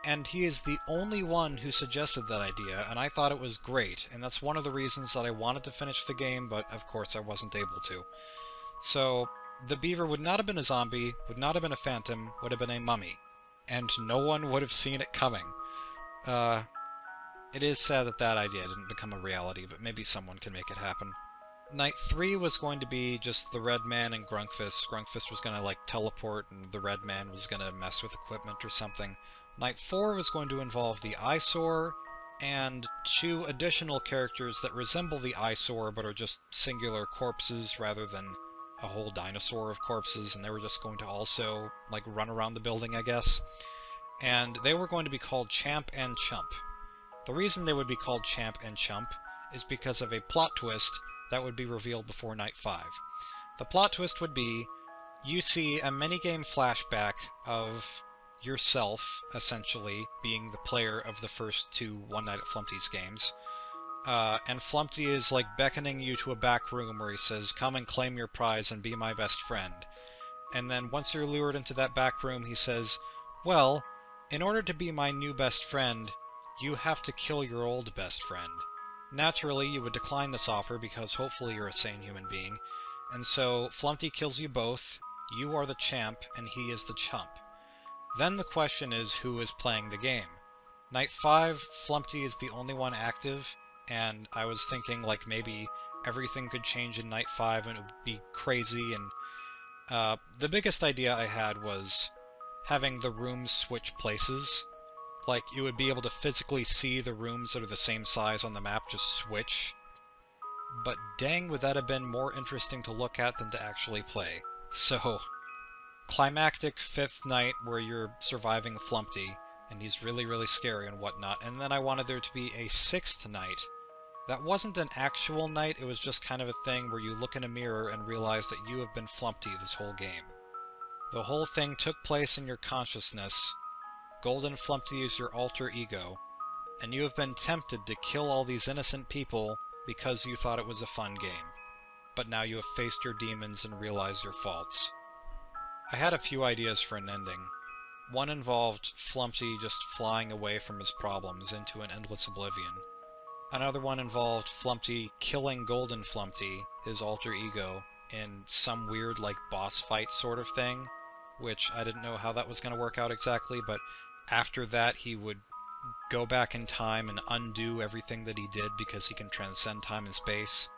And he is the only one who suggested that idea, and I thought it was great, and that's one of the reasons that I wanted to finish the game, but of course I wasn't able to. So, the beaver would not have been a zombie, would not have been a phantom, would have been a mummy. And no one would have seen it coming. It is sad that that idea didn't become a reality, but maybe someone can make it happen. Night 3 was going to be just the Red Man and Grunkfist. Grunkfist was going to, like, teleport, and the Red Man was going to mess with equipment or something. Night 4 was going to involve the Eyesore, and 2 additional characters that resemble the Eyesore, but are just singular corpses rather than a whole dinosaur of corpses, and they were just going to also, like, run around the building, I guess. And they were going to be called Champ and Chump. The reason they would be called Champ and Chump is because of a plot twist that would be revealed before Night 5. The plot twist would be, you see a minigame flashback of yourself, essentially, being the player of the first 2 One Night at Flumpty's games, and Flumpty is, like, beckoning you to a back room where he says, come and claim your prize and be my best friend. And then once you're lured into that back room, he says, well, in order to be my new best friend, you have to kill your old best friend. Naturally, you would decline this offer because hopefully you're a sane human being, and so Flumpty kills you both, you are the champ, and he is the chump. Then the question is, who is playing the game? Night 5, Flumpty is the only one active, and I was thinking like maybe everything could change in Night 5 and it would be crazy, and the biggest idea I had was having the rooms switch places. Like, you would be able to physically see the rooms that are the same size on the map just switch. But dang, would that have been more interesting to look at than to actually play. So, climactic 5th night where you're surviving Flumpty, and he's really, really scary and whatnot, and then I wanted there to be a 6th night. That wasn't an actual night, it was just kind of a thing where you look in a mirror and realize that you have been Flumpty this whole game. The whole thing took place in your consciousness. Golden Flumpty is your alter ego, and you have been tempted to kill all these innocent people because you thought it was a fun game. But now you have faced your demons and realized your faults. I had a few ideas for an ending. One involved Flumpty just flying away from his problems into an endless oblivion. Another one involved Flumpty killing Golden Flumpty, his alter ego, in some weird, like, boss fight sort of thing, which I didn't know how that was going to work out exactly, but after that he would go back in time and undo everything that he did because he can transcend time and space.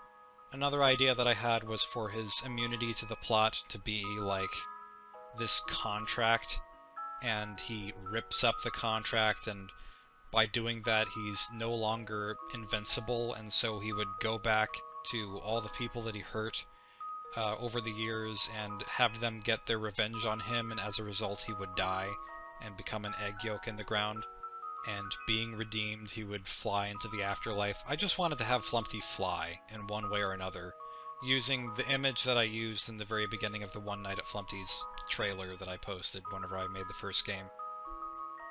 Another idea that I had was for his immunity to the plot to be like this contract, and he rips up the contract, and by doing that he's no longer invincible, and so he would go back to all the people that he hurt over the years and have them get their revenge on him, and as a result he would die and become an egg yolk in the ground, and being redeemed he would fly into the afterlife. I just wanted to have Flumpty fly in one way or another, using the image that I used in the very beginning of the One Night at Flumpty's trailer that I posted whenever I made the first game.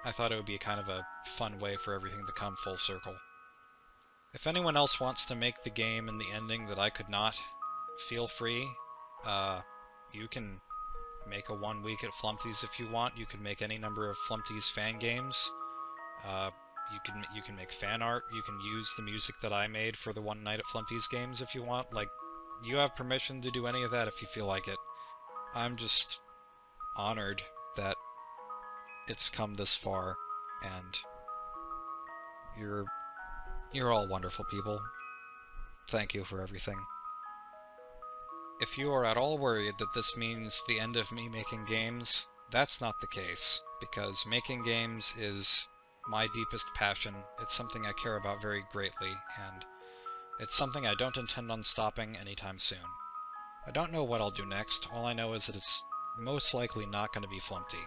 I thought it would be kind of a fun way for everything to come full circle. If anyone else wants to make the game and the ending that I could not, feel free. You can make a 1 week at Flumpty's if you want. You can make any number of Flumpty's fan games. You can make fan art. You can use the music that I made for the One Night at Flumpty's games if you want. Like, you have permission to do any of that if you feel like it. I'm just honored that it's come this far, and you're all wonderful people. Thank you for everything. If you are at all worried that this means the end of me making games, that's not the case, because making games is my deepest passion. It's something I care about very greatly, and it's something I don't intend on stopping anytime soon. I don't know what I'll do next. All I know is that it's most likely not going to be Flumpty.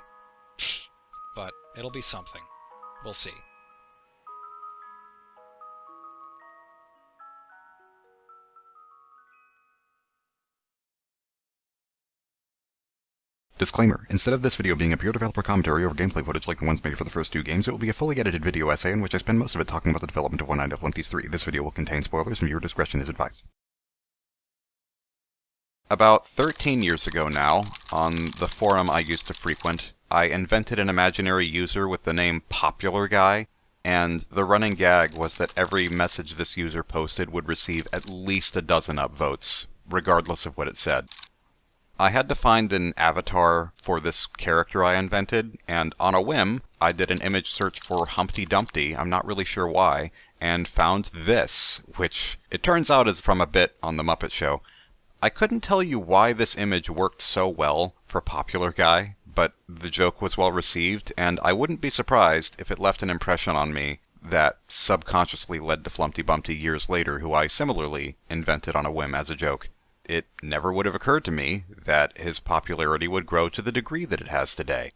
But it'll be something. We'll see. Disclaimer. Instead of this video being a pure developer commentary over gameplay footage like the ones made for the first 2 games, it will be a fully edited video essay in which I spend most of it talking about the development of One Night at Flumpty's 3. This video will contain spoilers and viewer discretion is advised. About 13 years ago now, on the forum I used to frequent, I invented an imaginary user with the name Popular Guy, and the running gag was that every message this user posted would receive at least a dozen upvotes, regardless of what it said. I had to find an avatar for this character I invented, and on a whim, I did an image search for Humpty Dumpty, I'm not really sure why, and found this, which it turns out is from a bit on The Muppet Show. I couldn't tell you why this image worked so well for Popular Guy, but the joke was well received, and I wouldn't be surprised if it left an impression on me that subconsciously led to Flumpty Bumpty years later, who I similarly invented on a whim as a joke. It never would have occurred to me that his popularity would grow to the degree that it has today.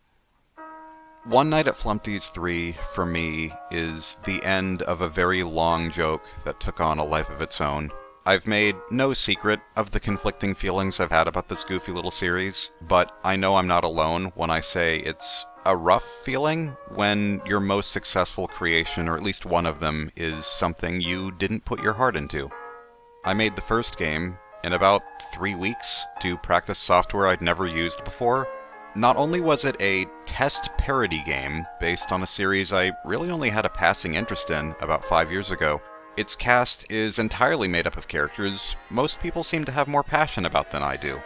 One Night at Flumpty's 3, for me, is the end of a very long joke that took on a life of its own. I've made no secret of the conflicting feelings I've had about this goofy little series, but I know I'm not alone when I say it's a rough feeling when your most successful creation, or at least one of them, is something you didn't put your heart into. I made the first game in about 3 weeks to practice software I'd never used before. Not only was it a test parody game based on a series I really only had a passing interest in about 5 years ago, Its cast is entirely made up of characters most people seem to have more passion about than I do.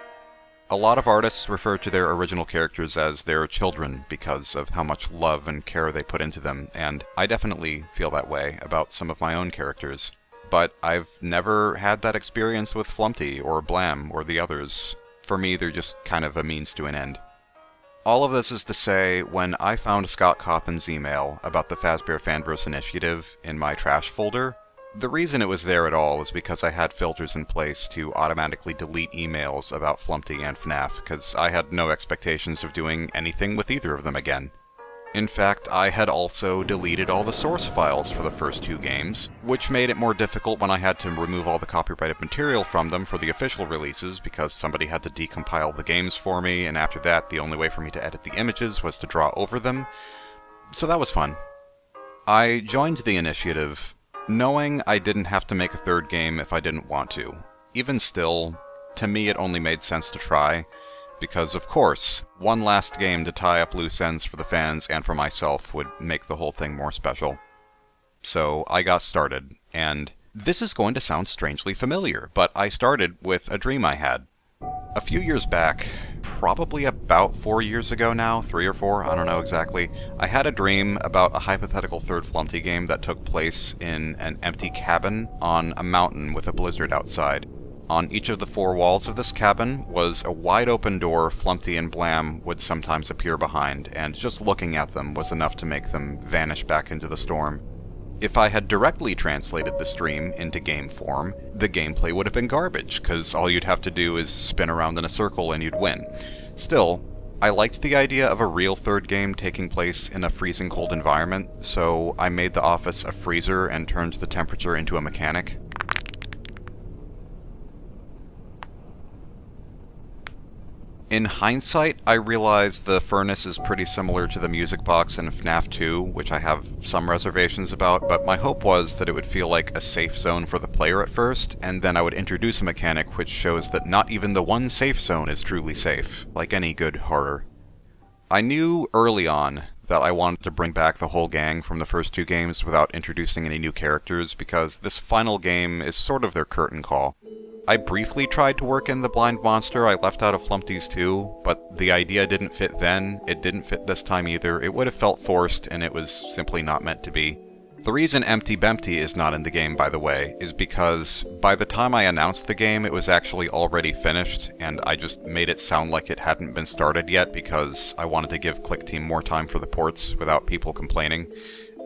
A lot of artists refer to their original characters as their children because of how much love and care they put into them, and I definitely feel that way about some of my own characters. But I've never had that experience with Flumpty or Blam or the others. For me, they're just kind of a means to an end. All of this is to say, when I found Scott Cawthon's email about the Fazbear Fanverse Initiative in my trash folder, the reason it was there at all is because I had filters in place to automatically delete emails about Flumpty and FNAF, because I had no expectations of doing anything with either of them again. In fact, I had also deleted all the source files for the first two games, which made it more difficult when I had to remove all the copyrighted material from them for the official releases, because somebody had to decompile the games for me, and after that, the only way for me to edit the images was to draw over them. So that was fun. I joined the initiative knowing I didn't have to make a third game if I didn't want to. Even still, to me it only made sense to try, because of course, one last game to tie up loose ends for the fans and for myself would make the whole thing more special. So I got started, and this is going to sound strangely familiar, but I started with a dream I had. A few years back, probably about 4 years ago now, 3 or 4, I don't know exactly, I had a dream about a hypothetical third Flumpty game that took place in an empty cabin on a mountain with a blizzard outside. On each of the 4 walls of this cabin was a wide open door Flumpty and Blam would sometimes appear behind, and just looking at them was enough to make them vanish back into the storm. If I had directly translated the stream into game form, the gameplay would have been garbage, because all you'd have to do is spin around in a circle and you'd win. Still, I liked the idea of a real third game taking place in a freezing cold environment, so I made the office a freezer and turned the temperature into a mechanic. In hindsight, I realize the furnace is pretty similar to the music box in FNAF 2, which I have some reservations about, but my hope was that it would feel like a safe zone for the player at first, and then I would introduce a mechanic which shows that not even the one safe zone is truly safe, like any good horror. I knew early on that I wanted to bring back the whole gang from the first 2 games without introducing any new characters, because this final game is sort of their curtain call. I briefly tried to work in the blind monster I left out of Flumpty's 2, but the idea didn't fit then, it didn't fit this time either, it would have felt forced, and it was simply not meant to be. The reason Empty Bempty is not in the game, by the way, is because by the time I announced the game, it was actually already finished, and I just made it sound like it hadn't been started yet because I wanted to give ClickTeam more time for the ports without people complaining.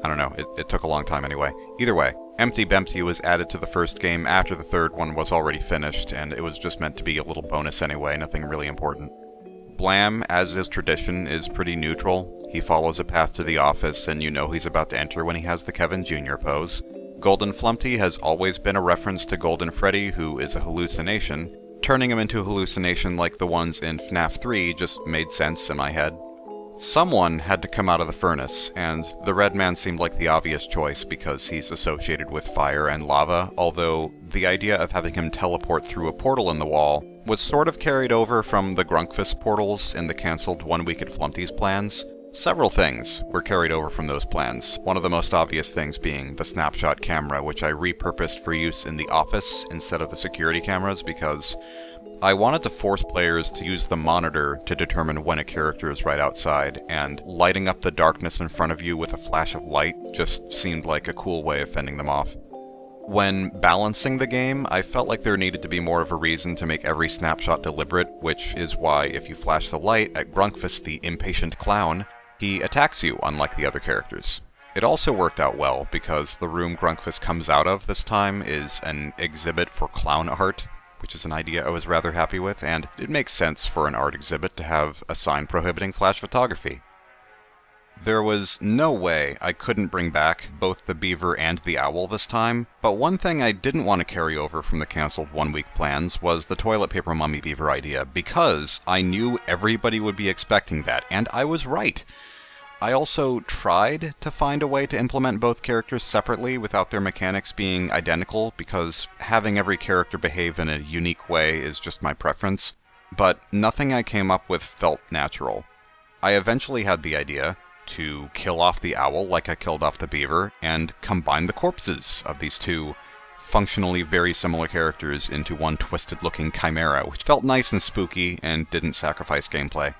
I don't know, it took a long time anyway. Either way, Empty Bempty was added to the first game after the third one was already finished, and it was just meant to be a little bonus anyway, nothing really important. Blam, as is tradition, is pretty neutral. He follows a path to the office, and you know he's about to enter when he has the Kevin Jr. pose. Golden Flumpty has always been a reference to Golden Freddy, who is a hallucination. Turning him into a hallucination like the ones in FNAF 3 just made sense in my head. Someone had to come out of the furnace, and the Red Man seemed like the obvious choice because he's associated with fire and lava, although the idea of having him teleport through a portal in the wall was sort of carried over from the Grunkfist portals in the cancelled 1 Week at Flumpty's plans. Several things were carried over from those plans, one of the most obvious things being the snapshot camera, which I repurposed for use in the office instead of the security cameras because I wanted to force players to use the monitor to determine when a character is right outside, and lighting up the darkness in front of you with a flash of light just seemed like a cool way of fending them off. When balancing the game, I felt like there needed to be more of a reason to make every snapshot deliberate, which is why if you flash the light at Grunkfist the impatient clown, he attacks you unlike the other characters. It also worked out well because the room Grunkfist comes out of this time is an exhibit for clown art, which is an idea I was rather happy with, and it makes sense for an art exhibit to have a sign prohibiting flash photography. There was no way I couldn't bring back both the beaver and the owl this time, but one thing I didn't want to carry over from the cancelled 1 week plans was the toilet paper mummy beaver idea, because I knew everybody would be expecting that, and I was right. I also tried to find a way to implement both characters separately without their mechanics being identical, because having every character behave in a unique way is just my preference, but nothing I came up with felt natural. I eventually had the idea to kill off the owl like I killed off the beaver, and combine the corpses of these two functionally very similar characters into one twisted-looking chimera, which felt nice and spooky and didn't sacrifice gameplay.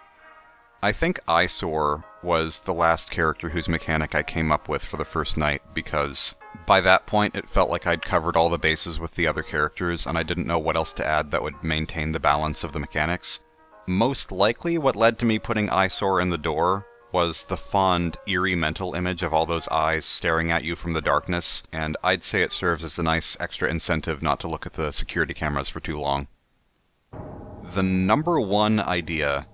I think Eyesore was the last character whose mechanic I came up with for the first night, because by that point it felt like I'd covered all the bases with the other characters, and I didn't know what else to add that would maintain the balance of the mechanics. Most likely what led to me putting Eyesore in the door was the fond, eerie mental image of all those eyes staring at you from the darkness, and I'd say it serves as a nice extra incentive not to look at the security cameras for too long. The number one idea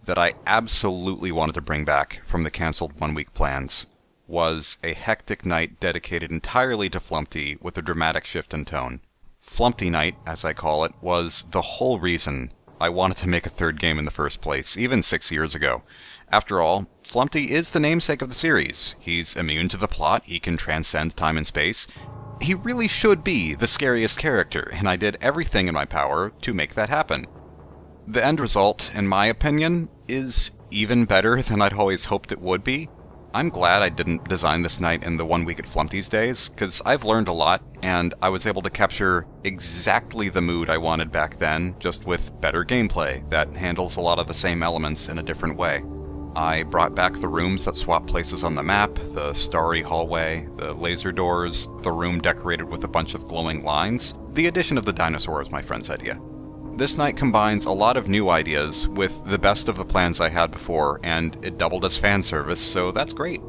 that I absolutely wanted to bring back from the cancelled one-week plans was a hectic night dedicated entirely to Flumpty with a dramatic shift in tone. Flumpty Night, as I call it, was the whole reason I wanted to make a third game in the first place, even 6 years ago. After all, Flumpty is the namesake of the series. He's immune to the plot, he can transcend time and space. He really should be the scariest character, and I did everything in my power to make that happen. The end result, in my opinion, is even better than I'd always hoped it would be. I'm glad I didn't design this night in the 1 week at Flumpty's days, because I've learned a lot, and I was able to capture exactly the mood I wanted back then, just with better gameplay that handles a lot of the same elements in a different way. I brought back the rooms that swap places on the map, the starry hallway, the laser doors, the room decorated with a bunch of glowing lines. The addition of the dinosaur was my friend's idea. This night combines a lot of new ideas with the best of the plans I had before, and it doubled as fan service, so that's great.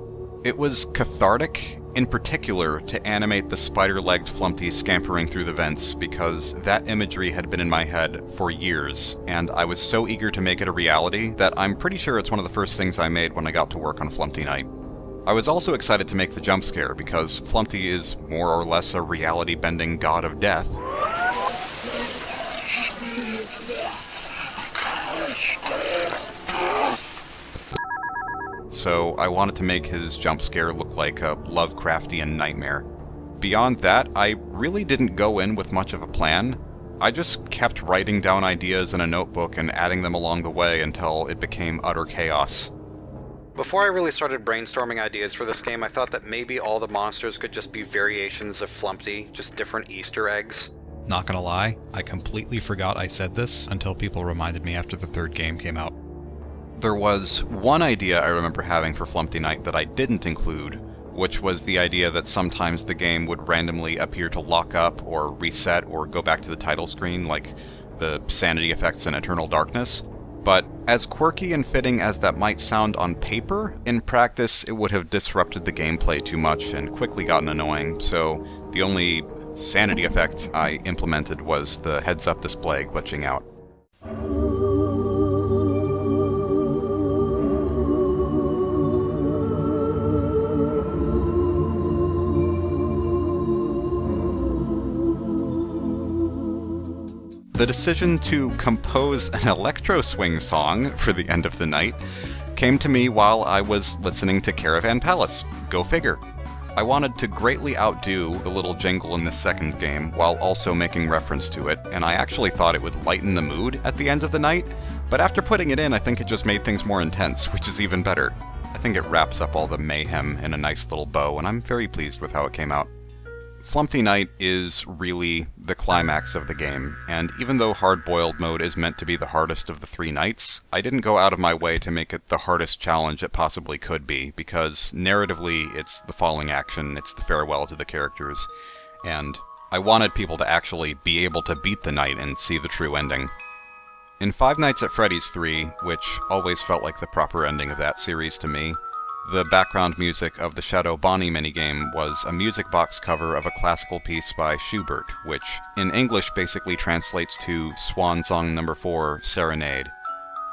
It was cathartic, in particular, to animate the spider-legged Flumpty scampering through the vents, because that imagery had been in my head for years, and I was so eager to make it a reality that I'm pretty sure it's one of the first things I made when I got to work on Flumpty Night. I was also excited to make the jump scare, because Flumpty is more or less a reality-bending god of death. So I wanted to make his jump scare look like a Lovecraftian nightmare. Beyond that, I really didn't go in with much of a plan. I just kept writing down ideas in a notebook and adding them along the way until it became utter chaos. Before I really started brainstorming ideas for this game, I thought that maybe all the monsters could just be variations of Flumpty, just different Easter eggs. Not gonna lie, I completely forgot I said this until people reminded me after the third game came out. There was one idea I remember having for Flumpty Night that I didn't include, which was the idea that sometimes the game would randomly appear to lock up or reset or go back to the title screen, like the sanity effects in Eternal Darkness. But as quirky and fitting as that might sound on paper, in practice it would have disrupted the gameplay too much and quickly gotten annoying, so the only sanity effect I implemented was the heads-up display glitching out. The decision to compose an electro swing song for the end of the night came to me while I was listening to Caravan Palace. Go figure. I wanted to greatly outdo the little jingle in this second game while also making reference to it, and I actually thought it would lighten the mood at the end of the night, but after putting it in, I think it just made things more intense, which is even better. I think it wraps up all the mayhem in a nice little bow, and I'm very pleased with how it came out. Flumpty Night is really the climax of the game, and even though Hard-Boiled mode is meant to be the hardest of the 3 nights, I didn't go out of my way to make it the hardest challenge it possibly could be, because narratively it's the falling action, it's the farewell to the characters, and I wanted people to actually be able to beat the night and see the true ending. In Five Nights at Freddy's 3, which always felt like the proper ending of that series to me, the background music of the Shadow Bonnie minigame was a music box cover of a classical piece by Schubert, which in English basically translates to Swan Song No. 4, Serenade.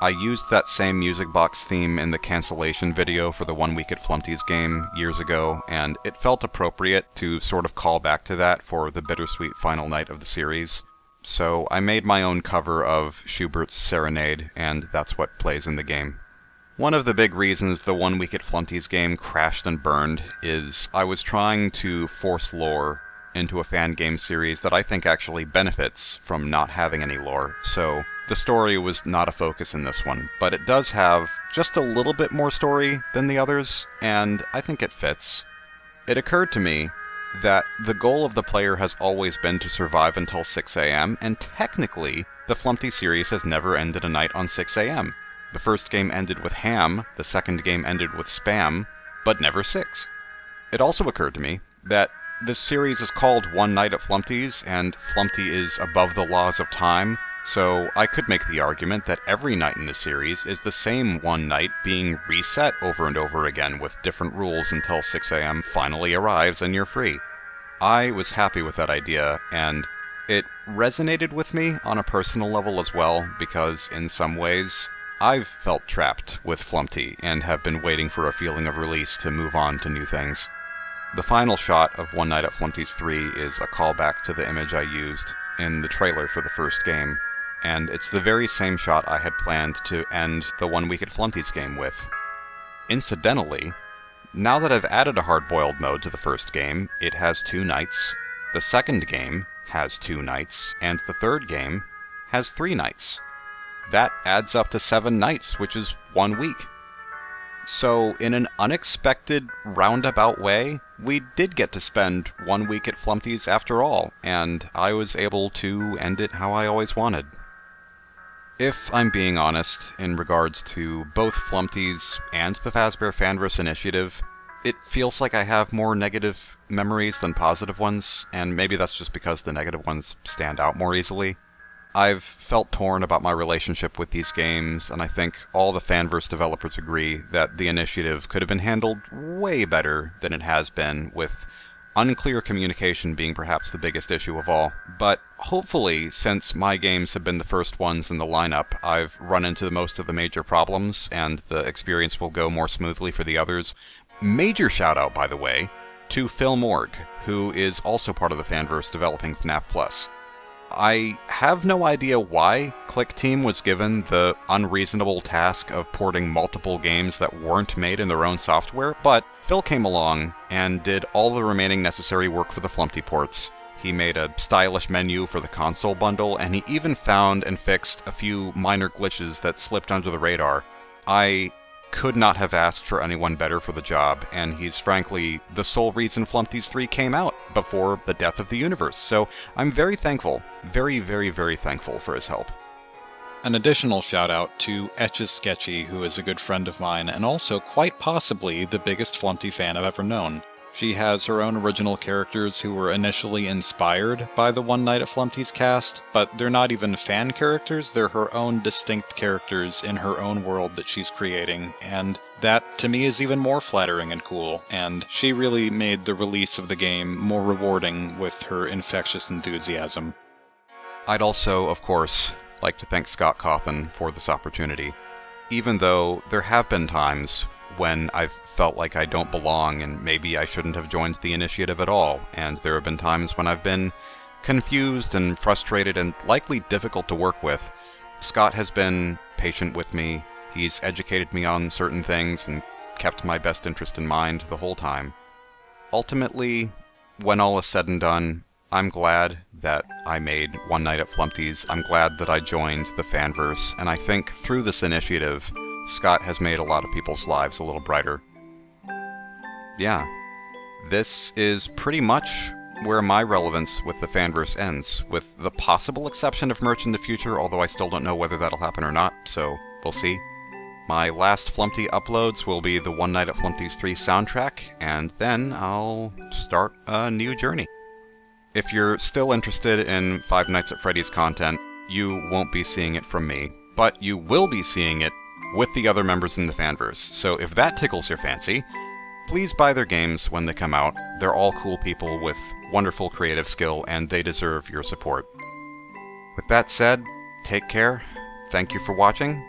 I used that same music box theme in the cancellation video for the 1 week at Flumpty's game years ago, and it felt appropriate to sort of call back to that for the bittersweet final night of the series. So I made my own cover of Schubert's Serenade, and that's what plays in the game. One of the big reasons the 1 week at Flumpty's game crashed and burned is I was trying to force lore into a fan game series that I think actually benefits from not having any lore. So The story was not a focus in this one, but it does have just a little bit more story than the others, and I think it fits. It occurred to me that the goal of the player has always been to survive until 6 a.m., and technically, the Flumpty series has never ended a night on 6 a.m. The first game ended with ham, the second game ended with spam, but never 6. It also occurred to me that this series is called One Night at Flumpty's, and Flumpty is above the laws of time, so I could make the argument that every night in the series is the same one night being reset over and over again with different rules until 6 a.m. finally arrives and you're free. I was happy with that idea, and it resonated with me on a personal level as well, because in some ways, I've felt trapped with Flumpty and have been waiting for a feeling of release to move on to new things. The final shot of One Night at Flumpty's 3 is a callback to the image I used in the trailer for the first game, and it's the very same shot I had planned to end the One Week at Flumpty's game with. Incidentally, now that I've added a hard-boiled mode to the first game, it has 2 nights, the second game has 2 nights, and the third game has 3 nights. That adds up to 7 nights, which is 1 week. So, in an unexpected, roundabout way, we did get to spend 1 week at Flumpty's after all, and I was able to end it how I always wanted. If I'm being honest, in regards to both Flumpty's and the Fazbear Fanverse initiative, it feels like I have more negative memories than positive ones, and maybe that's just because the negative ones stand out more easily. I've felt torn about my relationship with these games, and I think all the Fanverse developers agree that the initiative could have been handled way better than it has been, with unclear communication being perhaps the biggest issue of all. But hopefully, since my games have been the first ones in the lineup, I've run into most of the major problems, and the experience will go more smoothly for the others. Major shout out, by the way, to Phil Morg, who is also part of the Fanverse developing FNAF Plus. I have no idea why Click Team was given the unreasonable task of porting multiple games that weren't made in their own software, but Phil came along and did all the remaining necessary work for the Flumpty ports. He made a stylish menu for the console bundle, and he even found and fixed a few minor glitches that slipped under the radar. I could not have asked for anyone better for the job, and he's frankly the sole reason Flumpty's 3 came out before the death of the universe, so I'm very thankful, very, very, very thankful for his help. An additional shout out to Etches Sketchy, who is a good friend of mine, and also quite possibly the biggest Flumpty fan I've ever known. She has her own original characters who were initially inspired by the One Night at Flumpty's cast, but they're not even fan characters, they're her own distinct characters in her own world that she's creating, and that to me is even more flattering and cool, and she really made the release of the game more rewarding with her infectious enthusiasm. I'd also, of course, like to thank Scott Cawthon for this opportunity. Even though there have been times when I've felt like I don't belong and maybe I shouldn't have joined the initiative at all, and there have been times when I've been confused and frustrated and likely difficult to work with, Scott has been patient with me, he's educated me on certain things and kept my best interest in mind the whole time. Ultimately, when all is said and done, I'm glad that I made One Night at Flumpty's, I'm glad that I joined the Fanverse, and I think through this initiative, Scott has made a lot of people's lives a little brighter. Yeah, this is pretty much where my relevance with the Fanverse ends, with the possible exception of merch in the future, although I still don't know whether that'll happen or not, so we'll see. My last Flumpty uploads will be the One Night at Flumpty's 3 soundtrack, and then I'll start a new journey. If you're still interested in Five Nights at Freddy's content, you won't be seeing it from me, but you will be seeing it with the other members in the Fanverse, so if that tickles your fancy, please buy their games when they come out. They're all cool people with wonderful creative skill, and they deserve your support. With that said, take care, thank you for watching,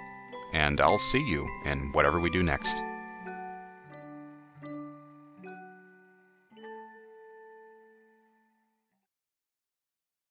and I'll see you in whatever we do next.